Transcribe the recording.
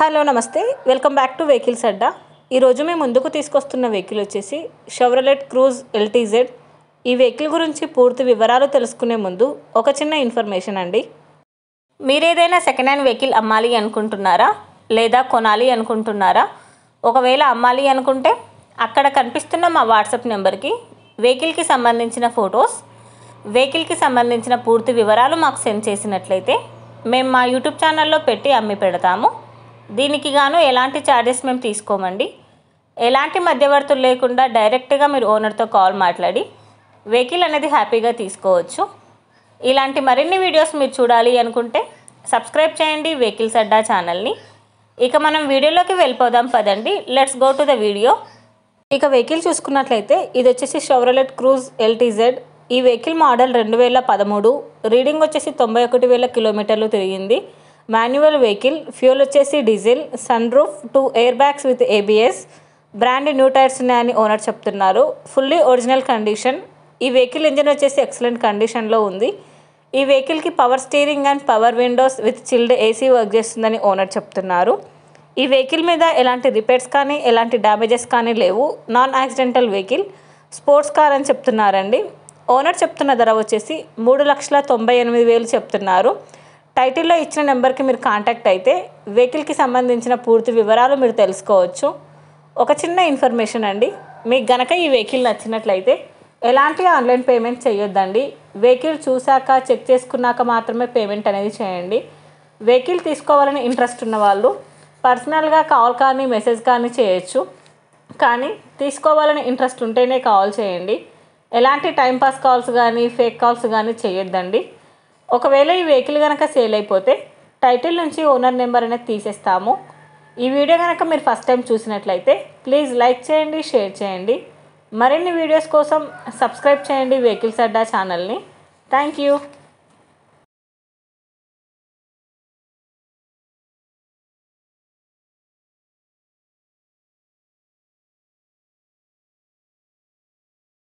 Hello నమస్తే welcome back to vehicles అడ్డా. ఈరోజు మేము ముందుకు తీసుకొస్తున్న వెహికల్ వచ్చేసి షెవ్రోలెట్ క్రూజ్ LTZ. ఈ వెహికల్ గురించి పూర్తి వివరాలు తెలుసుకునే ముందు ఒక చిన్న ఇన్ఫర్మేషన్ అండి. మీరు ఏదైనా సెకండ్ హ్యాండ్ వెహికల్ అమ్మాలి అనుకుంటున్నారా లేదా కొనాలి అనుకుంటున్నారా? ఒకవేళ అమ్మాలి అనుకుంటే అక్కడ కనిపిస్తున్న మా వాట్సాప్ నెంబర్కి వెహికల్కి సంబంధించిన ఫొటోస్, వెహికల్కి సంబంధించిన పూర్తి వివరాలు మాకు సెండ్ చేసినట్లయితే మేము మా యూట్యూబ్ ఛానల్లో పెట్టి అమ్మి పెడతాము. దీనికి గాను ఎలాంటి ఛార్జెస్ మేము తీసుకోమండి. ఎలాంటి మధ్యవర్తులు లేకుండా డైరెక్ట్గా మీరు ఓనర్తో కాల్ మాట్లాడి వెహికల్ అనేది హ్యాపీగా తీసుకోవచ్చు. ఇలాంటి మరిన్ని వీడియోస్ మీరు చూడాలి అనుకుంటే సబ్స్క్రైబ్ చేయండి వెహికల్స్ అడ్డా ఛానల్ని. ఇక మనం వీడియోలోకి వెళ్ళిపోదాం పదండి. Let's go to the video. ఇక వెహికల్ చూసుకున్నట్లయితే ఇది వచ్చేసి షెవ్రోలెట్ క్రూజ్ LTZ. ఈ వెహికల్ మోడల్ 2013, రీడింగ్ వచ్చేసి 91,000 కిలోమీటర్లు తిరిగింది. మాన్యువల్ వెహికల్, ఫ్యూల్ వచ్చేసి diesel, sunroof, 2 air bags with ABS, brand new tyres ఉన్నాయని ఓనర్ చెప్తున్నారు. Fully original condition. ఈ వెహికల్ ఇంజిన్ వచ్చేసి ఎక్సలెంట్ కండిషన్లో ఉంది. ఈ వెహికల్కి power steering and power windows with chilled AC work చేస్తుందని ఓనర్ చెప్తున్నారు. ఈ వెహికల్ మీద ఎలాంటి రిపేర్స్ కానీ ఎలాంటి డ్యామేజెస్ కానీ లేవు. Non accidental vehicle, sports car అని చెప్తున్నారండి. ఓనర్ చెప్తున్న ధర వచ్చేసి 3,98,000 చెప్తున్నారు. టైటిల్లో ఇచ్చిన నెంబర్కి మీరు కాంటాక్ట్ అయితే వెహికల్కి సంబంధించిన పూర్తి వివరాలు మీరు తెలుసుకోవచ్చు. ఒక చిన్న ఇన్ఫర్మేషన్ అండి, మీకు గనక ఈ వెహికల్ నచ్చినట్లయితే ఎలాంటి ఆన్లైన్ పేమెంట్ చేయొద్దండి. వెహికల్ చూశాక చెక్ చేసుకున్నాక మాత్రమే పేమెంట్ అనేది చేయండి. వెహికల్ తీసుకోవాలని ఇంట్రెస్ట్ ఉన్న వాళ్ళు పర్సనల్గా కాల్ కానీ మెసేజ్ కానీ చేయొచ్చు. కానీ తీసుకోవాలని ఇంట్రెస్ట్ ఉంటేనే కాల్ చేయండి. ఎలాంటి టైంపాస్ కాల్స్ కానీ ఫేక్ కాల్స్ కానీ చేయొద్దండి. ఒకవేళ ఈ వెహికల్ కనుక సేల్ అయిపోతే టైటిల్ నుంచి ఓనర్ నెంబర్ అనేది తీసేస్తాము. ఈ వీడియో కనుక మీరు ఫస్ట్ టైం చూసినట్లయితే ప్లీజ్ లైక్ చేయండి, షేర్ చేయండి. మరిన్ని వీడియోస్ కోసం సబ్స్క్రైబ్ చేయండి వెహికల్స్ అడ్డా ఛానల్ని. Thank you.